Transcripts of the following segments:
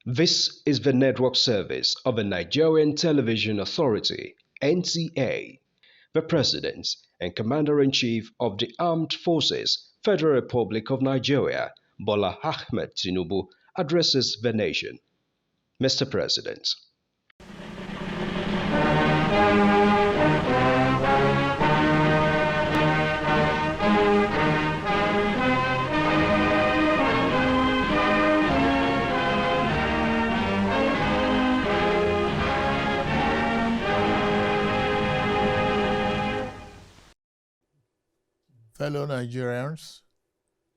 This is the network service of the Nigerian Television Authority, NTA. The President and Commander-in-Chief of the Armed Forces, Federal Republic of Nigeria, Bola Ahmed Tinubu, addresses the nation. Mr. President. Fellow Nigerians,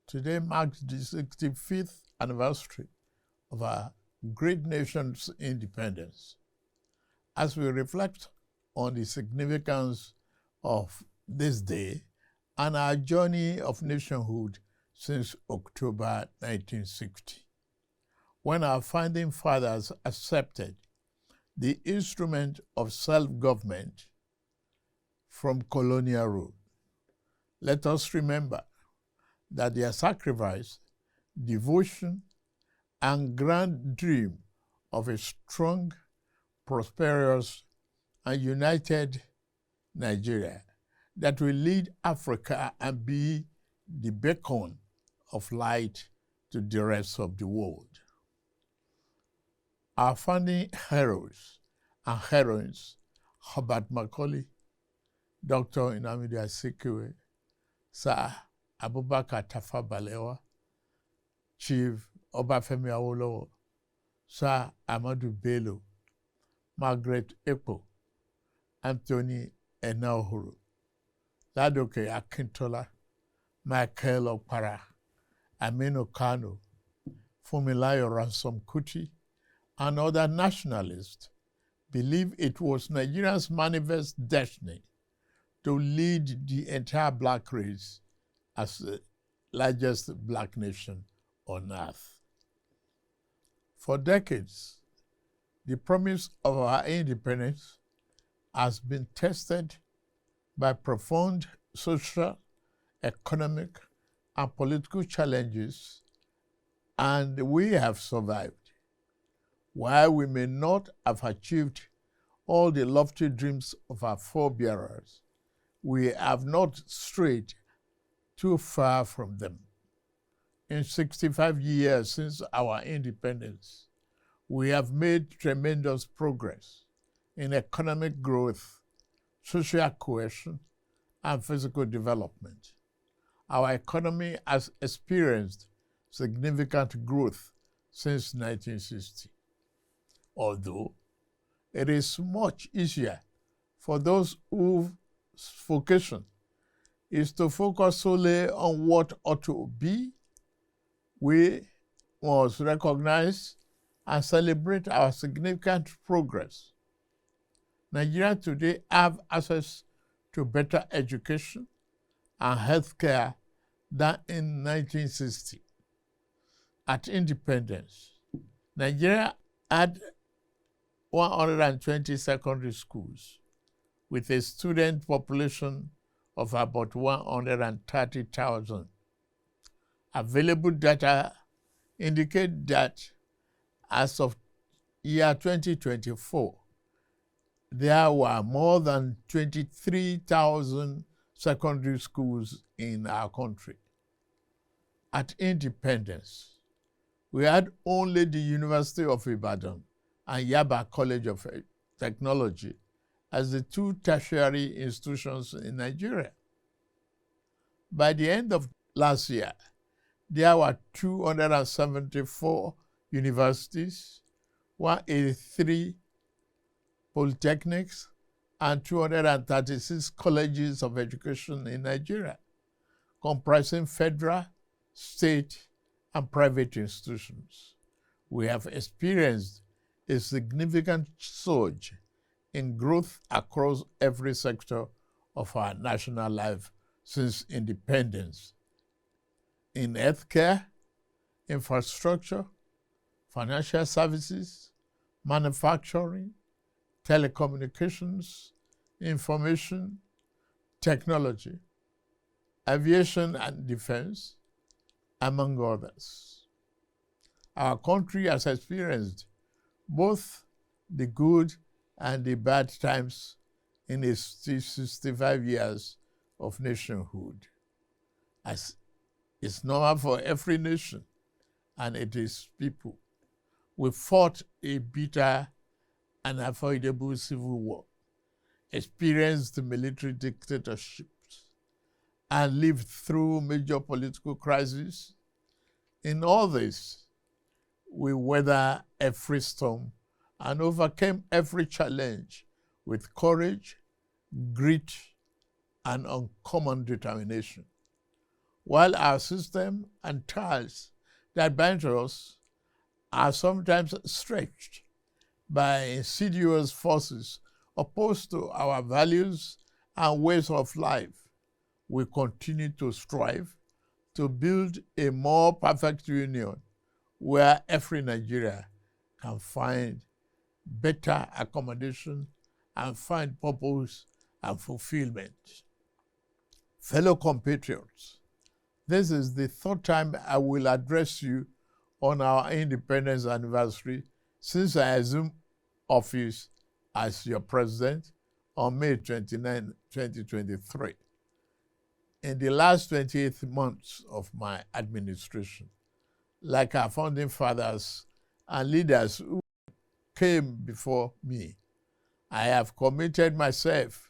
today marks the 65th anniversary of our great nation's independence. As we reflect on the significance of this day and our journey of nationhood since October 1960, when our founding fathers accepted the instrument of self-government from colonial rule, let us remember that their sacrifice, devotion, and grand dream of a strong, prosperous, and united Nigeria that will lead Africa and be the beacon of light to the rest of the world. Our founding heroes and heroines, Herbert Macaulay, Dr. Nnamdi Azikiwe, Sir Abubakar Tafawa Balewa, Chief Obafemi Awolowo, Sir Ahmadu Bello, Margaret Ekpo, Anthony Enahoro, Ladoke Akintola, Michael Okpara, Aminu Kano, Funmilayo Ransom Kuti, and other nationalists believe it was Nigeria's manifest destiny to lead the entire black race as the largest black nation on earth. For decades, the promise of our independence has been tested by profound social, economic, and political challenges, and we have survived. While we may not have achieved all the lofty dreams of our forebearers, we have not strayed too far from them. In 65 years since our independence, we have made tremendous progress in economic growth, social cohesion, and physical development. Our economy has experienced significant growth since 1960. Although it is much easier for those whose vocation is to focus solely on what ought to be, we must recognize and celebrate our significant progress. Nigerians today have access to better education and health care than in 1960. At independence, Nigeria had 120 secondary schools with a student population of about 130,000. Available data indicate that as of year 2024, there were more than 23,000 secondary schools in our country. At independence, we had only the University of Ibadan and Yaba College of Technology as the two tertiary institutions in Nigeria. By the end of last year, there were 274 universities, 183 polytechnics, and 236 colleges of education in Nigeria, comprising federal, state, and private institutions. We have experienced a significant surge in growth across every sector of our national life since independence. In healthcare, infrastructure, financial services, manufacturing, telecommunications, information, technology, aviation and defense, among others. Our country has experienced both the good and the bad times in its 65 years of nationhood. As it's normal for every nation and its people. We fought a bitter and unavoidable civil war, experienced military dictatorships, and lived through major political crises. In all this, we weathered every storm and overcame every challenge with courage, grit, and uncommon determination. While our system and ties that bind us are sometimes stretched by insidious forces opposed to our values and ways of life, we continue to strive to build a more perfect union where every Nigerian can find better accommodation and find purpose and fulfillment. Fellow compatriots, this is the third time I will address you on our independence anniversary since I assumed office as your president on May 29, 2023. In the last 28 months of my administration, like our founding fathers and leaders who came before me, I have committed myself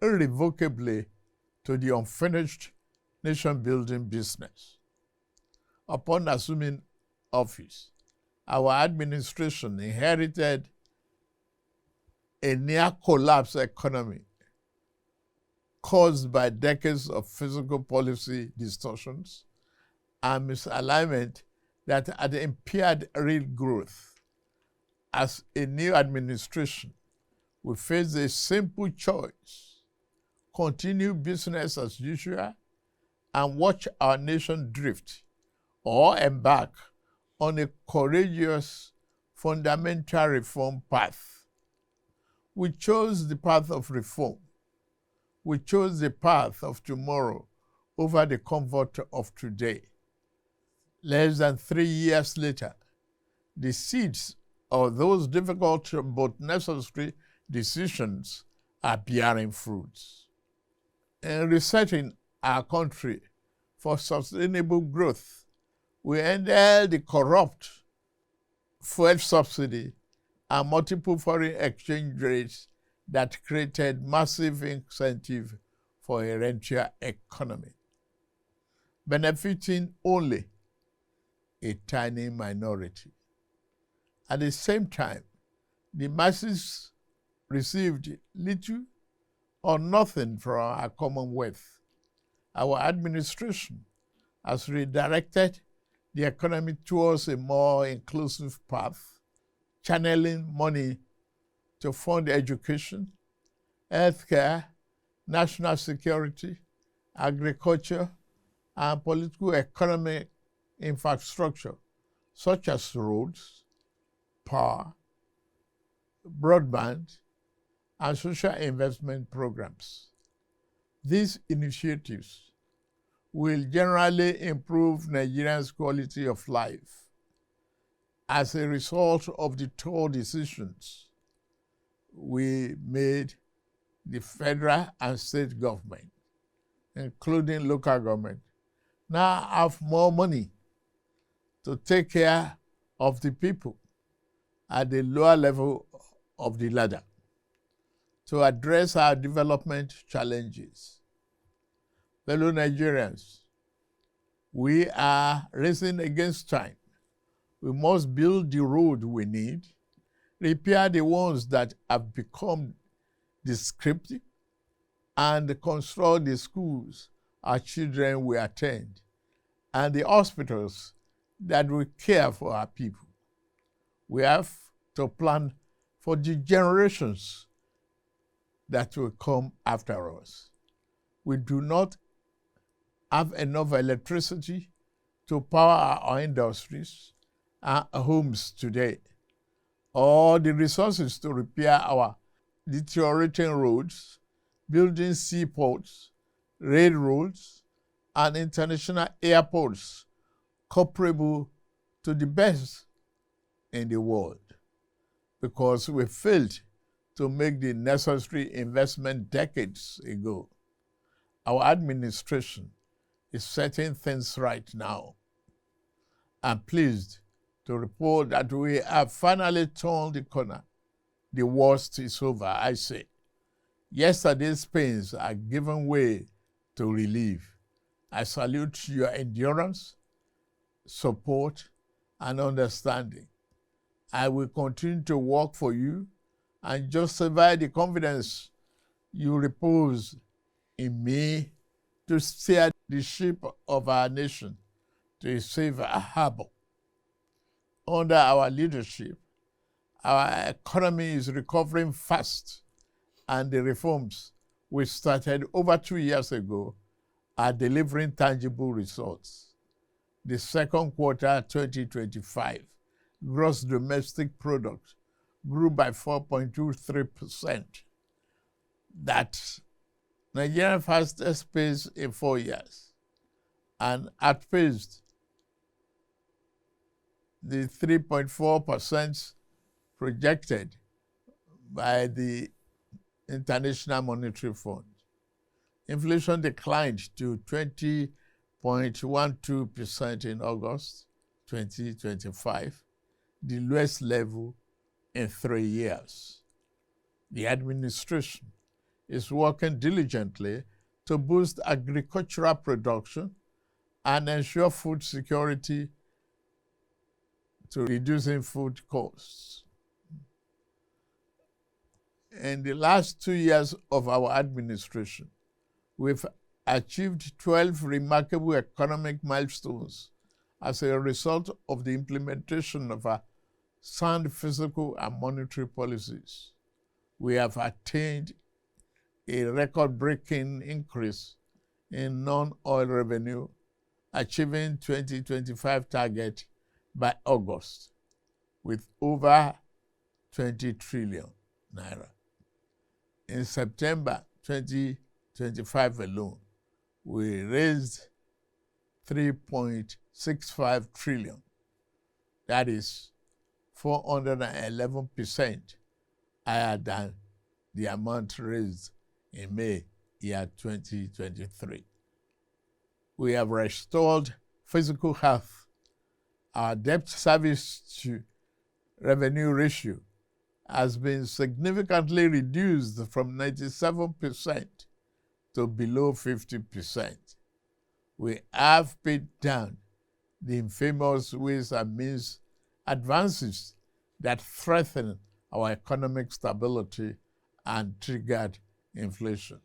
irrevocably to the unfinished nation-building business. Upon assuming office, our administration inherited a near-collapse economy caused by decades of fiscal policy distortions and misalignment that had impaired real growth. As a new administration, we face a simple choice: continue business as usual and watch our nation drift, or embark on a courageous fundamental reform path. We chose the path of reform. We chose the path of tomorrow over the comfort of today. Less than 3 years later, the seeds of those difficult but necessary decisions are bearing fruits. In resetting our country for sustainable growth, we ended the corrupt fuel subsidy and multiple foreign exchange rates that created massive incentive for a rentier economy, benefiting only a tiny minority. At the same time, the masses received little or nothing from our commonwealth. Our administration has redirected the economy towards a more inclusive path, channeling money to fund education, healthcare, national security, agriculture, and political economic infrastructure, such as roads, power, broadband, and social investment programs. These initiatives will generally improve Nigerians' quality of life. As a result of the tough decisions we made, the federal and state government, including local government, now have more money to take care of the people at the lower level of the ladder to address our development challenges. Fellow Nigerians, we are racing against time. We must build the road we need, repair the ones that have become descriptive, and construct the schools our children will attend, and the hospitals that will care for our people. We have to plan for the generations that will come after us. We do not have enough electricity to power our industries and homes today, or the resources to repair our deteriorating roads, building seaports, railroads, and international airports comparable to the best in the world because we failed to make the necessary investment decades ago. Our administration is setting things right now. I'm pleased to report that we have finally turned the corner. The worst is over, I say. Yesterday's pains are giving way to relief. I salute your endurance, support, and understanding. I will continue to work for you and justify the confidence you repose in me to steer the ship of our nation to a safer harbor. Under our leadership, our economy is recovering fast, and the reforms we started over 2 years ago are delivering tangible results. The second quarter 2025 gross domestic product grew by 4.23%. That's Nigeria's fastest pace in 4 years and outpaced the 3.4% projected by the International Monetary Fund. Inflation declined to 20.12% in August 2025, the lowest level in 3 years. The administration is working diligently to boost agricultural production and ensure food security to reducing food costs. In the last 2 years of our administration, we've achieved 12 remarkable economic milestones as a result of the implementation of our sound fiscal and monetary policies. We have attained a record-breaking increase in non-oil revenue, achieving 2025 target by August with over 20 trillion naira. In September 2025 alone, we raised 3.65 trillion. That is 411% higher than the amount raised in May year 2023. We have restored physical health. Our debt service to revenue ratio has been significantly reduced from 97% to below 50%. We have paid down the infamous ways and means advances that threaten our economic stability and triggered inflation.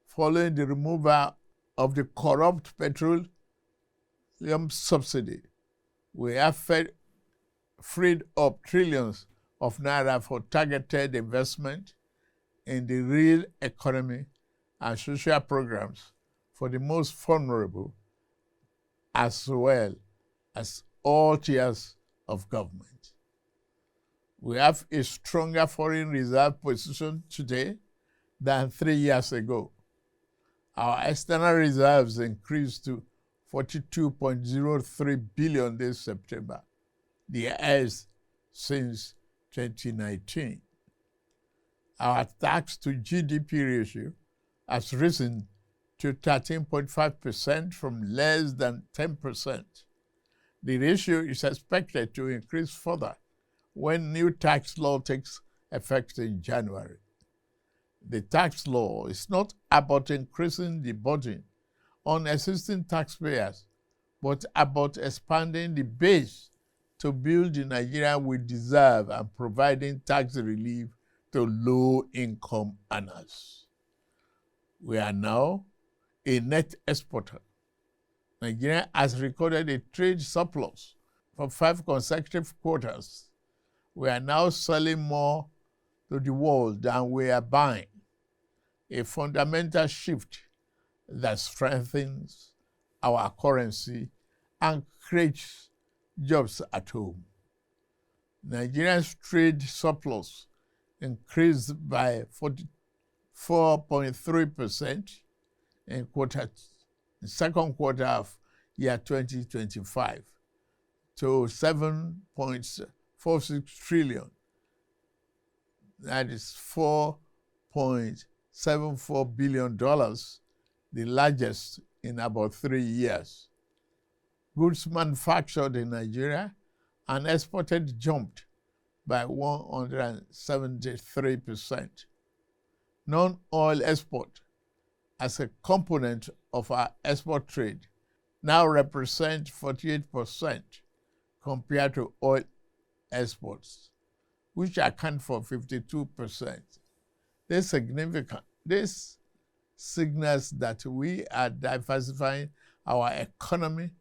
Following the removal of the corrupt petroleum subsidy, we have freed up trillions of naira for targeted investment in the real economy and social programs for the most vulnerable, as well as all tiers of government. We have a stronger foreign reserve position today than 3 years ago. Our external reserves increased to 42.03 billion this September, the highest since 2019. Our tax to GDP ratio has risen to 13.5% from less than 10%. The ratio is expected to increase further when new tax law takes effect in January. The tax law is not about increasing the burden on existing taxpayers, but about expanding the base to build the Nigeria we deserve and providing tax relief to low-income earners. We are now a net exporter. Nigeria has recorded a trade surplus for 5 consecutive quarters. We are now selling more to the world than we are buying, a fundamental shift that strengthens our currency and creates jobs at home. Nigeria's trade surplus increased by 44.3% in the second quarter of year 2025 to 7.46 trillion. That is $4.74 billion, the largest in about 3 years. Goods manufactured in Nigeria and exported jumped by 173%. Non-oil export as a component of our export trade now represent 48% compared to oil exports, which account for 52%. This signals that we are diversifying our economy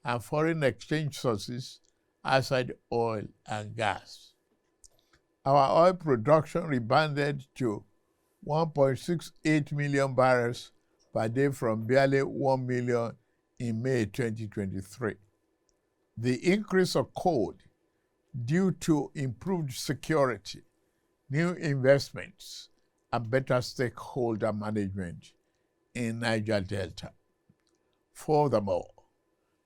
and foreign exchange sources outside oil and gas. Our oil production rebounded to 1.68 million barrels per day from barely 1 million in May 2023. The increase occurred due to improved security, new investments, and better stakeholder management in Niger Delta. Furthermore,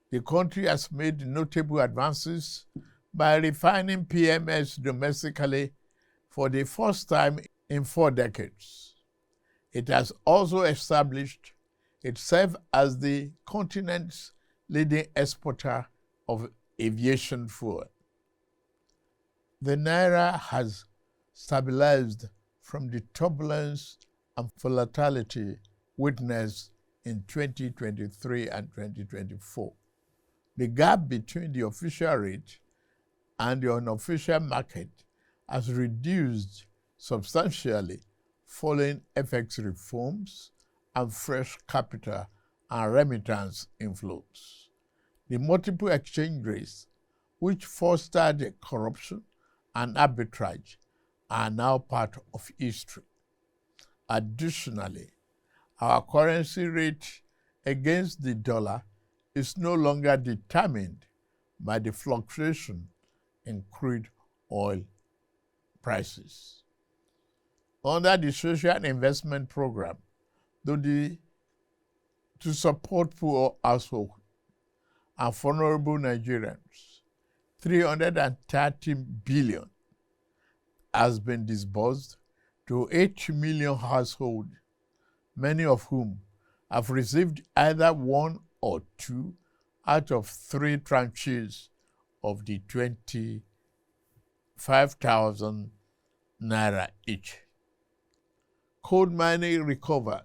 the country has made notable advances by refining PMS domestically for the first time in 4 decades. It has also established itself as the continent's leading exporter of aviation fuel. The Naira has stabilized from the turbulence and volatility witnessed in 2023 and 2024. The gap between the official rate and the unofficial market has reduced substantially following FX reforms and fresh capital and remittance inflows. The multiple exchange rates, which fostered corruption and arbitrage, are now part of history. Additionally, our currency rate against the dollar is no longer determined by the fluctuation in crude oil prices. Under the Social Investment Program, to support poor households and vulnerable Nigerians, 330 billion has been disbursed to 8 million households, many of whom have received either 1 or 2 out of 3 tranches of the 25,000 naira each. Coal mining recovered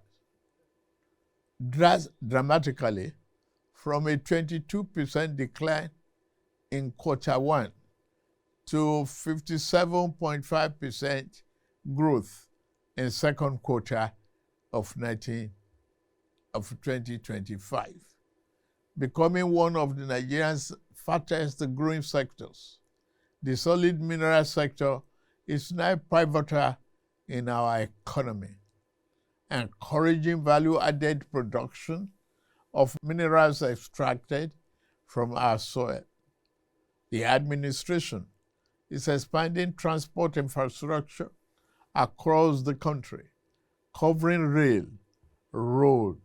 dramatically from a 22% decline in Q1 to 57.5% growth in second quarter of 2025, becoming one of the Nigeria's fastest growing sectors. The solid mineral sector is now pivotal in our economy, encouraging value-added production of minerals extracted from our soil. The administration is expanding transport infrastructure across the country, covering rail, road,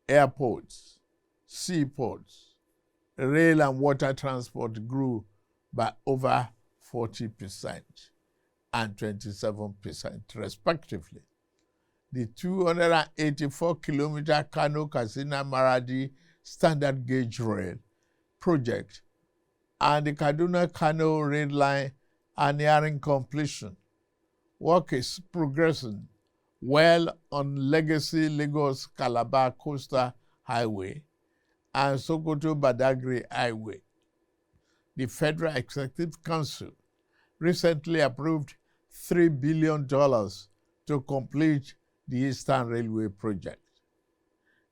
airports, seaports. Rail and water transport grew by over 40% and 27% respectively. The 284-kilometer Kano-Katsina-Maradi standard gauge rail project and the Kaduna-Kano rail line are nearing completion. Work is progressing well on legacy Lagos-Calabar Coastal Highway and Sokoto-Badagry Highway. The Federal Executive Council recently approved $3 billion to complete the Eastern Railway project.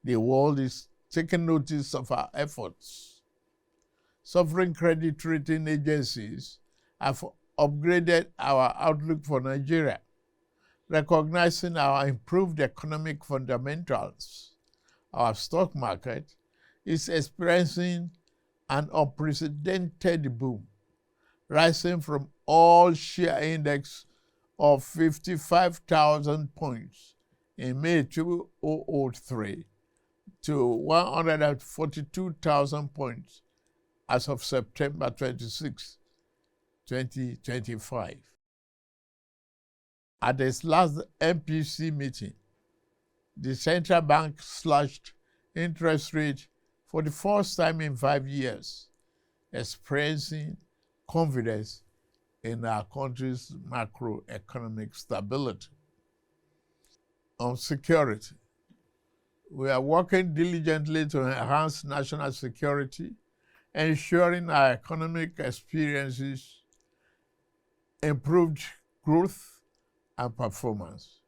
The world is taking notice of our efforts. Sovereign credit rating agencies have upgraded our outlook for Nigeria, recognizing our improved economic fundamentals. Our stock market is experiencing an unprecedented boom, rising from all-share index of 55,000 points in May 2003 to 142,000 points as of September 26, 2025. At its last MPC meeting, the central bank slashed interest rate for the first time in 5 years, expressing confidence in our country's macroeconomic stability. On security, we are working diligently to enhance national security, ensuring our economic experiences improved growth and performance.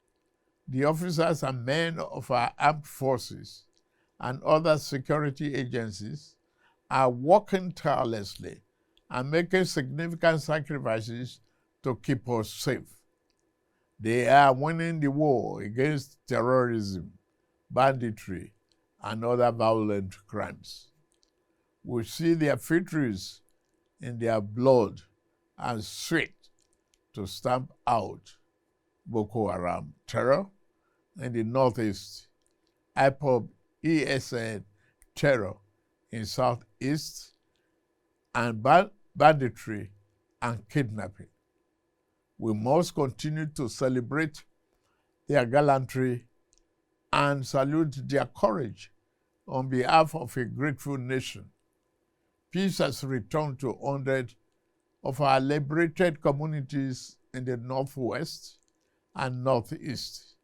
The officers and men of our armed forces and other security agencies are working tirelessly and making significant sacrifices to keep us safe. They are winning the war against terrorism, banditry, and other violent crimes. We see their victories in their blood and sweat to stamp out Boko Haram terror in the northeast, IPOB ESN terror in southeast, and banditry and kidnapping. We must continue to celebrate their gallantry and salute their courage on behalf of a grateful nation. Peace has returned to 100 of our liberated communities in the northwest and northeast,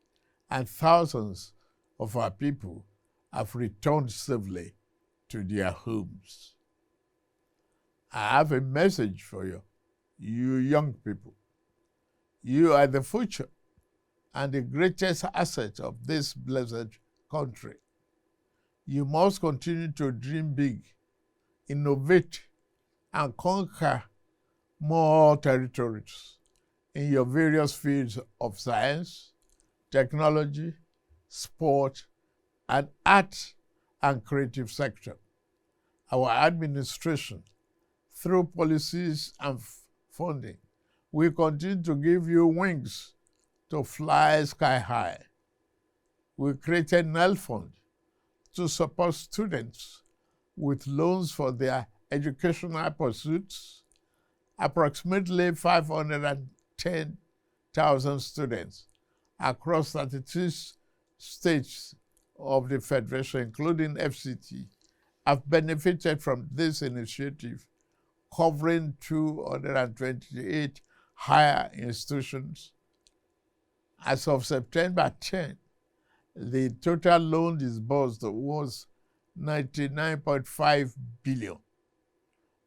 and thousands of our people have returned safely to their homes. I have a message for you, you young people. You are the future and the greatest asset of this blessed country. You must continue to dream big, innovate, and conquer more territories in your various fields of science, technology, sport, and art and creative sector. Our administration, through policies and funding, we continue to give you wings to fly sky high. We created NEL Fund to support students with loans for their educational pursuits. Approximately 510,000 students across 32 states of the Federation, including FCT, have benefited from this initiative, covering 228 higher institutions. As of September 10, the total loan disbursed was 99.5 billion,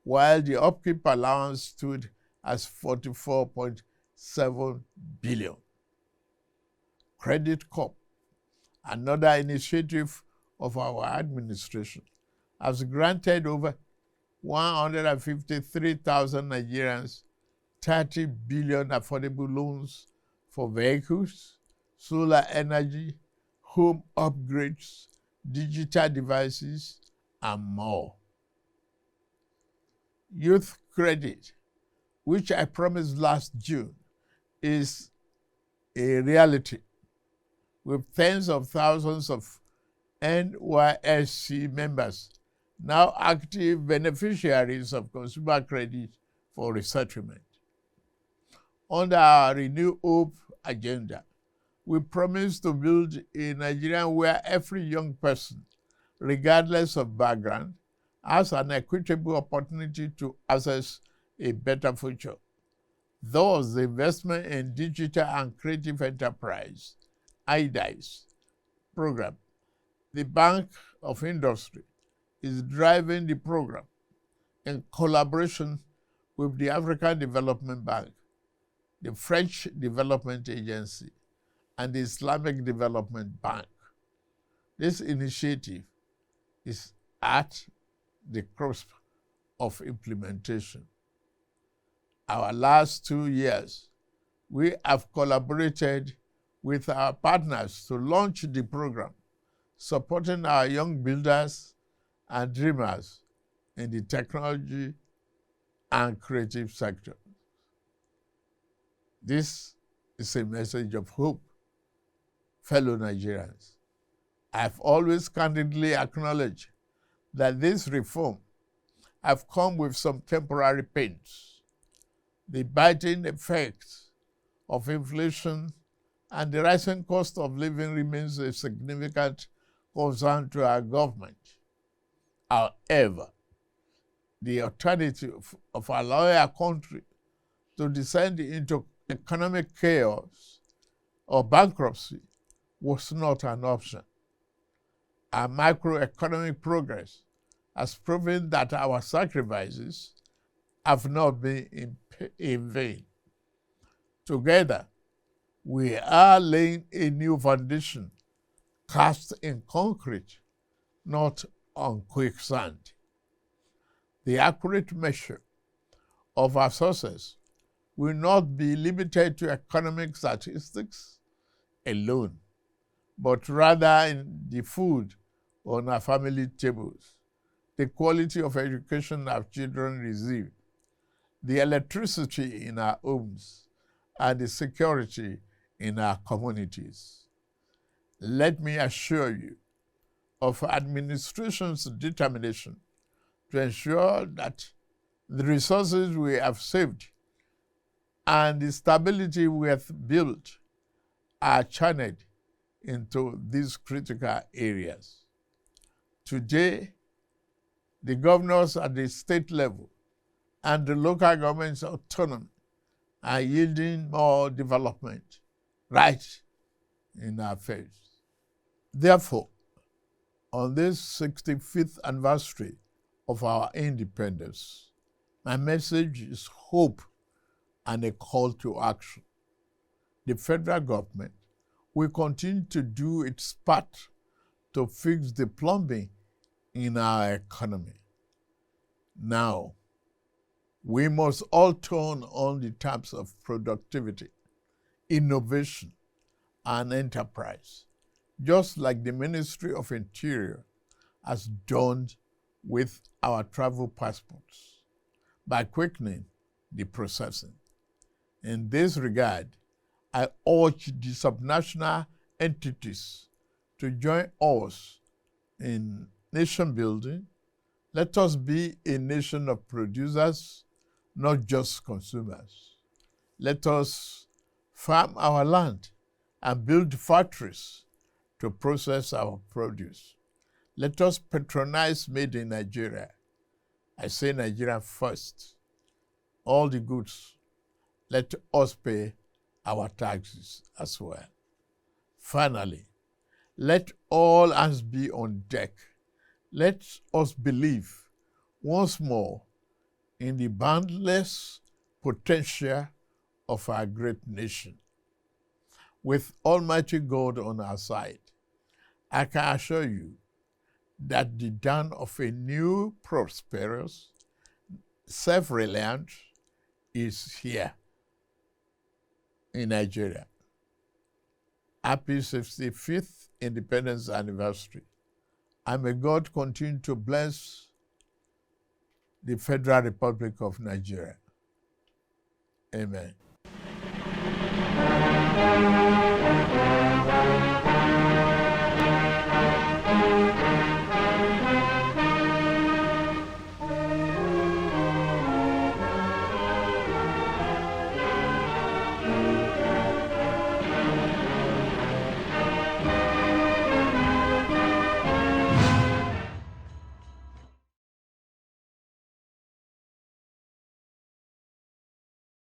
while the upkeep allowance stood as 44.7 billion. Credit Corp, another initiative of our administration, has granted over 153,000 Nigerians 30 billion affordable loans for vehicles, solar energy, home upgrades, digital devices, and more. Youth credit, which I promised last June, is a reality, with tens of thousands of NYSC members now active beneficiaries of consumer credit for resettlement. Under our Renew Hope agenda, we promise to build a Nigeria where every young person, regardless of background, has an equitable opportunity to access a better future. Thus, the investment in digital and creative enterprise, IDICE program, the Bank of Industry, is driving the program in collaboration with the African Development Bank, the French Development Agency, and the Islamic Development Bank. This initiative is at the cusp of implementation. Our last 2 years, we have collaborated with our partners to launch the program, supporting our young builders and dreamers in the technology and creative sector. This is a message of hope, fellow Nigerians. I've always candidly acknowledged that this reform have come with some temporary pains. The biting effects of inflation and the rising cost of living remains a significant concern to our government. However, the alternative of allowing our country to descend into economic chaos or bankruptcy was not an option. Our macroeconomic progress has proven that our sacrifices have not been in vain. Together, we are laying a new foundation cast in concrete, not on quicksand. The accurate measure of our success will not be limited to economic statistics alone, but rather in the food on our family tables, the quality of education our children receive, the electricity in our homes, and the security in our communities. Let me assure you of administration's determination to ensure that the resources we have saved and the stability we have built are channeled into these critical areas. Today, the governors at the state level and the local government's autonomy are yielding more development right in our face. Therefore, on this 65th anniversary of our independence, my message is hope and a call to action. The federal government will continue to do its part to fix the plumbing in our economy. Now, we must all turn on the taps of productivity, innovation, and enterprise, just like the Ministry of Interior has done with our travel passports, by quickening the processing. In this regard, I urge the subnational entities to join us in nation building. Let us be a nation of producers, not just consumers. Let us farm our land and build factories to process our produce. Let us patronize made in Nigeria. I say Nigeria first. All the goods, let us pay our taxes as well. Finally, let all hands be on deck. Let us believe once more in the boundless potential of our great nation. With Almighty God on our side, I can assure you that the dawn of a new, prosperous, self-reliant is here in Nigeria. Happy 65th Independence Anniversary. And may God continue to bless the Federal Republic of Nigeria. Amen.